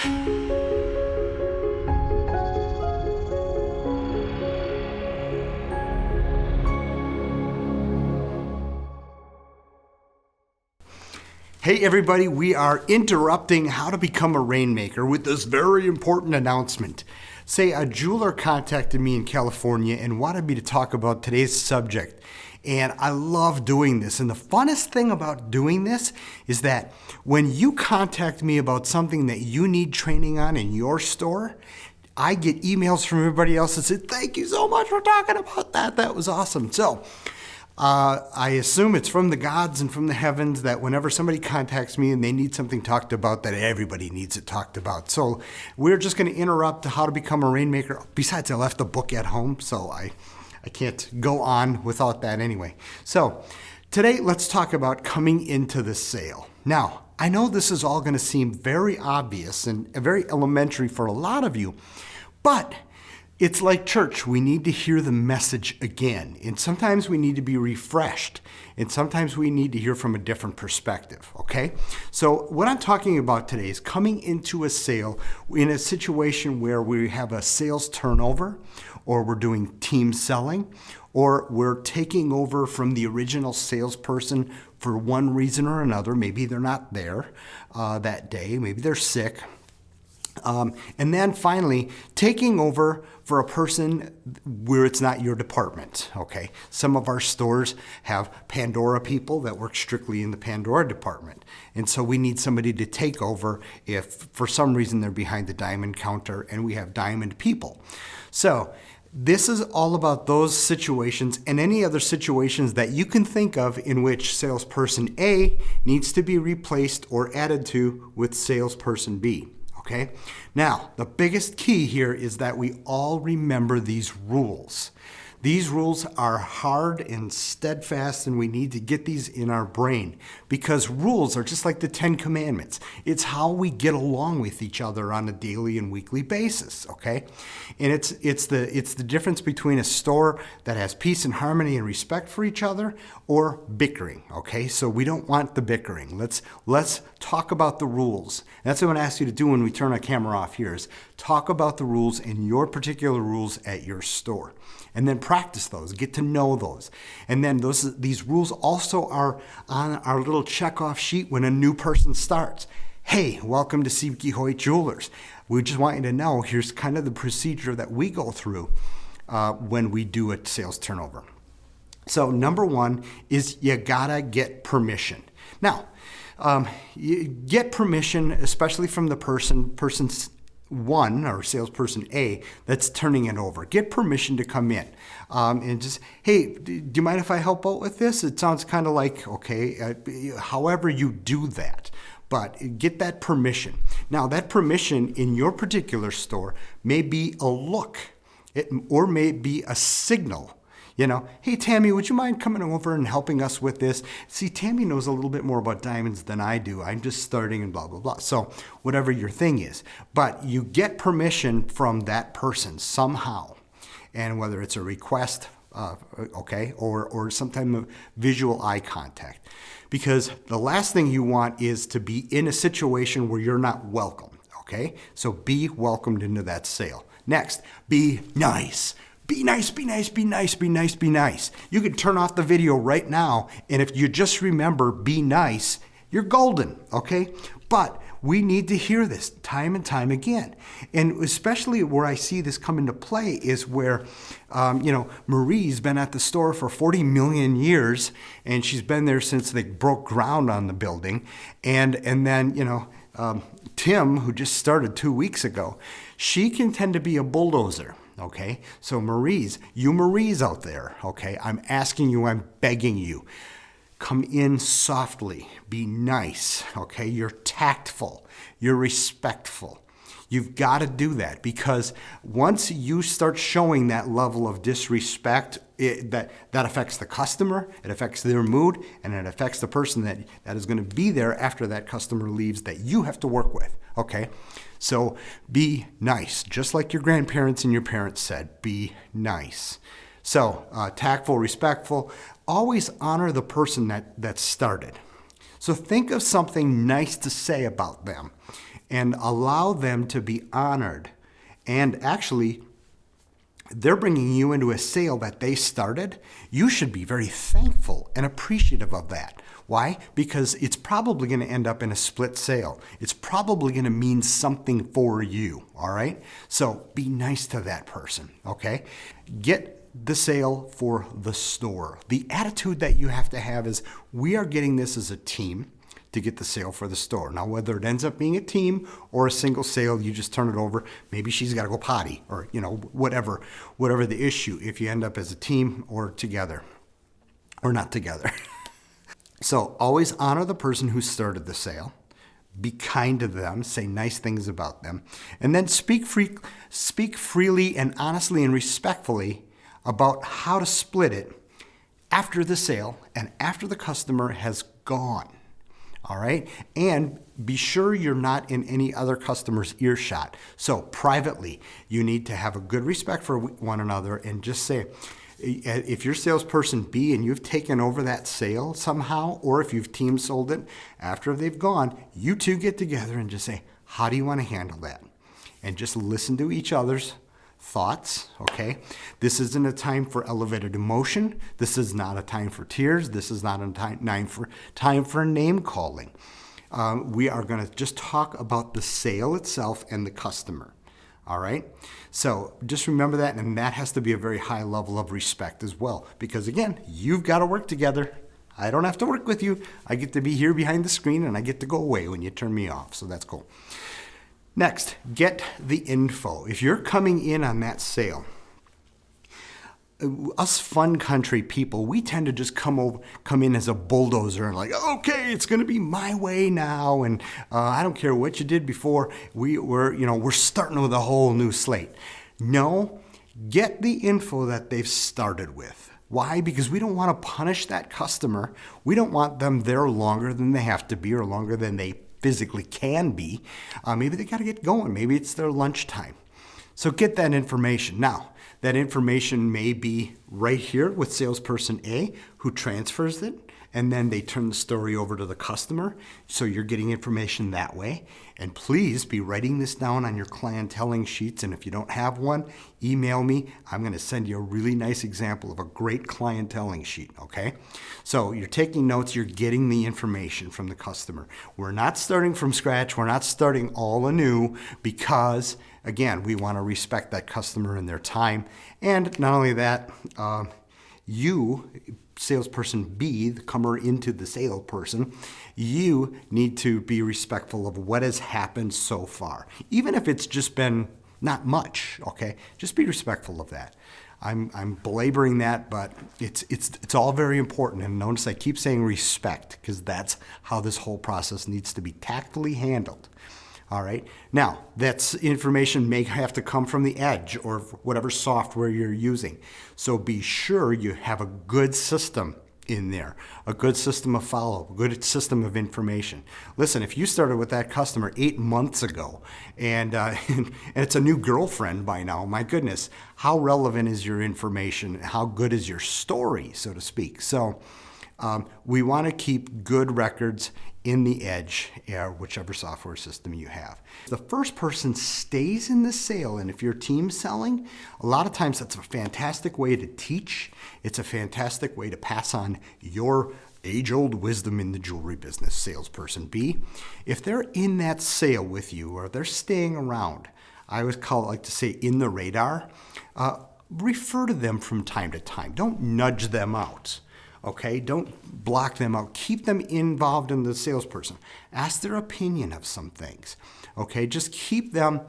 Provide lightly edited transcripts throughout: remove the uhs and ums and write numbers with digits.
Hey everybody, we are interrupting how to become a rainmaker with this very important announcement. Say a jeweler contacted me in California and wanted me to talk about today's subject. And I love doing this. And the funnest thing about doing this is that when you contact me about something that you need training on in your store, I get emails from everybody else that said, "Thank you so much for talking about that. That was awesome." So I assume it's from the gods and from the heavens that whenever somebody contacts me and they need something talked about, that everybody needs it talked about. So we're just going to interrupt how to become a rainmaker. Besides, I left the book at home, so I can't go on without that anyway. So today, let's talk about coming into the sale. Now, I know this is all going to seem very obvious and very elementary for a lot of you, but it's like church. We need to hear the message again. And sometimes we need to be refreshed. And sometimes we need to hear from a different perspective, okay? So what I'm talking about today is coming into a sale in a situation where we have a sales turnover, or we're doing team selling, or we're taking over from the original salesperson for one reason or another. Maybe they're not there that day. Maybe they're sick. And then finally, taking over for a person where it's not your department, okay? Some of our stores have Pandora people that work strictly in the Pandora department. And so we need somebody to take over if for some reason they're behind the diamond counter and we have diamond people. So this is all about those situations and any other situations that you can think of in which salesperson A needs to be replaced or added to with salesperson B. Okay? Now, the biggest key here is that we all remember these rules. These rules are hard and steadfast, and we need to get these in our brain because rules are just like the 10 Commandments. It's how we get along with each other on a daily and weekly basis, okay? And it's the difference between a store that has peace and harmony and respect for each other or bickering, okay? So we don't want the bickering. Let's talk about the rules. And that's what I'm going to ask you to do when we turn our camera off here is talk about the rules and your particular rules at your store. And then practice those, get to know those. And then these rules also are on our little checkoff sheet when a new person starts. Hey, welcome to Siebke Hoyt Jewelers. We just want you to know, here's kind of the procedure that we go through when we do a sales turnover. So number one is you gotta get permission. Now, you get permission, especially from the person's one or salesperson A that's turning it over. Get permission to come in and just, hey, do you mind if I help out with this? It sounds kind of like, okay, however you do that, but get that permission. Now that permission in your particular store may be a look, or may be a signal. You know, hey, Tammy, would you mind coming over and helping us with this? See, Tammy knows a little bit more about diamonds than I do. I'm just starting and blah, blah, blah. So whatever your thing is. But you get permission from that person somehow. And whether it's a request, okay, or some type of visual eye contact. Because the last thing you want is to be in a situation where you're not welcome, okay? So be welcomed into that sale. Next, be nice. Be nice, be nice, be nice, be nice, be nice. You can turn off the video right now, and if you just remember be nice, you're golden, okay? But we need to hear this time and time again. And especially where I see this come into play is where, Marie's been at the store for 40 million years, and she's been there since they broke ground on the building. And then, Tim, who just started 2 weeks ago, she can tend to be a bulldozer. Okay, so Marie's out there, okay, I'm asking you, I'm begging you, come in softly, be nice, okay, you're tactful, you're respectful. You've got to do that because once you start showing that level of disrespect, that affects the customer, it affects their mood, and it affects the person that is going to be there after that customer leaves that you have to work with, okay? So be nice, just like your grandparents and your parents said, be nice. So tactful, respectful, always honor the person that started. So think of something nice to say about them. and allow them to be honored. And actually, they're bringing you into a sale that they started. You should be very thankful and appreciative of that. Why? Because it's probably going to end up in a split sale. It's probably going to mean something for you, all right? So be nice to that person, okay? Get the sale for the store. The attitude that you have to have is, we are getting this as a team to get the sale for the store. Now, whether it ends up being a team or a single sale, you just turn it over. Maybe she's got to go potty, or whatever the issue, if you end up as a team or together or not together. So always honor the person who started the sale. Be kind to them, say nice things about them, and then speak freely and honestly and respectfully about how to split it after the sale and after the customer has gone. All right? And be sure you're not in any other customer's earshot. So privately, you need to have a good respect for one another and just say, if you're salesperson B and you've taken over that sale somehow, or if you've team sold it after they've gone, you two get together and just say, how do you want to handle that? And just listen to each other's thoughts, okay? This isn't a time for elevated emotion. This is not a time for tears. This is not a time for name calling. We are going to just talk about the sale itself and the customer, all right? So just remember that, and that has to be a very high level of respect as well, because again, you've got to work together. I don't have to work with you. I get to be here behind the screen, and I get to go away when you turn me off, so that's cool. Next, get the info. If you're coming in on that sale, us fun country people, we tend to just come in as a bulldozer and like, okay, it's going to be my way now, and I don't care what you did before. We're starting with a whole new slate. No, get the info that they've started with. Why? Because we don't want to punish that customer. We don't want them there longer than they have to be or longer than they physically can be. Maybe they got to get going. Maybe it's their lunchtime. So get that information. Now, that information may be right here with salesperson A, who transfers it, and then they turn the story over to the customer. So you're getting information that way. And please be writing this down on your clienteling sheets. And if you don't have one, email me. I'm going to send you a really nice example of a great clienteling sheet, okay? So you're taking notes, you're getting the information from the customer. We're not starting from scratch. We're not starting all anew because, again, we want to respect that customer and their time. And not only that, you, salesperson B, the comer into the salesperson, you need to be respectful of what has happened so far. Even if it's just been not much, okay? Just be respectful of that. I'm belaboring that, but it's all very important. And notice I keep saying respect, because that's how this whole process needs to be tactfully handled. All right. Now, that information may have to come from the edge or whatever software you're using. So be sure you have a good system in there, a good system of follow-up, a good system of information. Listen, if you started with that customer 8 months ago and it's a new girlfriend by now, my goodness, how relevant is your information? How good is your story, so to speak? So we want to keep good records in the edge, whichever software system you have. The first person stays in the sale, and if you're team selling, a lot of times that's a fantastic way to teach. It's a fantastic way to pass on your age-old wisdom in the jewelry business, salesperson B. If they're in that sale with you or they're staying around, I always like to say in the radar, refer to them from time to time. Don't nudge them out. Okay, don't block them out. Keep them involved in the salesperson. Ask their opinion of some things. Okay, just keep them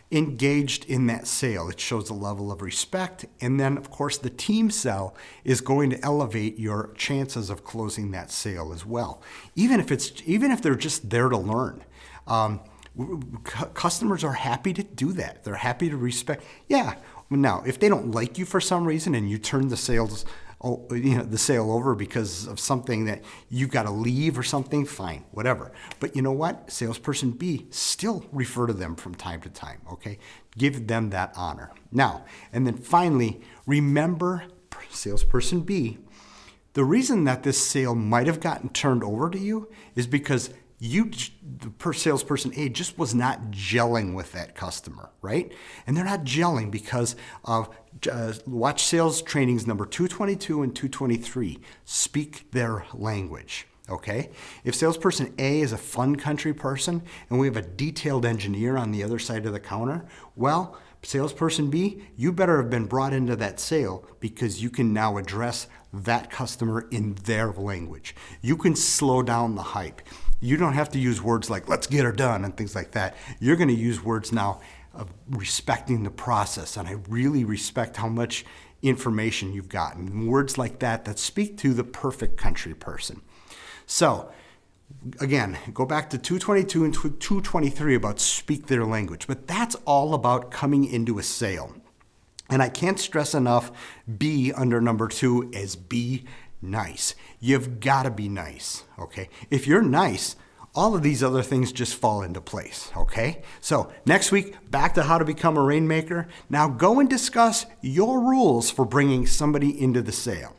engaged in that sale. It shows a level of respect. And then, of course, the team sell is going to elevate your chances of closing that sale as well. Even if they're just there to learn. Customers are happy to do that. They're happy to respect. Yeah. Now, if they don't like you for some reason and you turn the sale over because of something that you've got to leave or something, fine, whatever. But you know what? Salesperson B, still refer to them from time to time, okay? Give them that honor. Now, and then finally, remember, salesperson B, the reason that this sale might have gotten turned over to you is because the salesperson A just was not gelling with that customer, right? And they're not gelling because of, watch sales trainings number 222 and 223, speak their language. Okay? If salesperson A is a fun country person and we have a detailed engineer on the other side of the counter, well, salesperson B, you better have been brought into that sale because you can now address that customer in their language. You can slow down the hype. You don't have to use words like, let's get her done and things like that. You're going to use words now of respecting the process. And I really respect how much information you've gotten. Words like that speak to the perfect country person. So, again, go back to 222 and 223 about speak their language. But that's all about coming into a sale. And I can't stress enough B under number 2 as be nice. You've got to be nice, okay? If you're nice, all of these other things just fall into place, okay? So next week, back to how to become a rainmaker. Now go and discuss your rules for bringing somebody into the sale.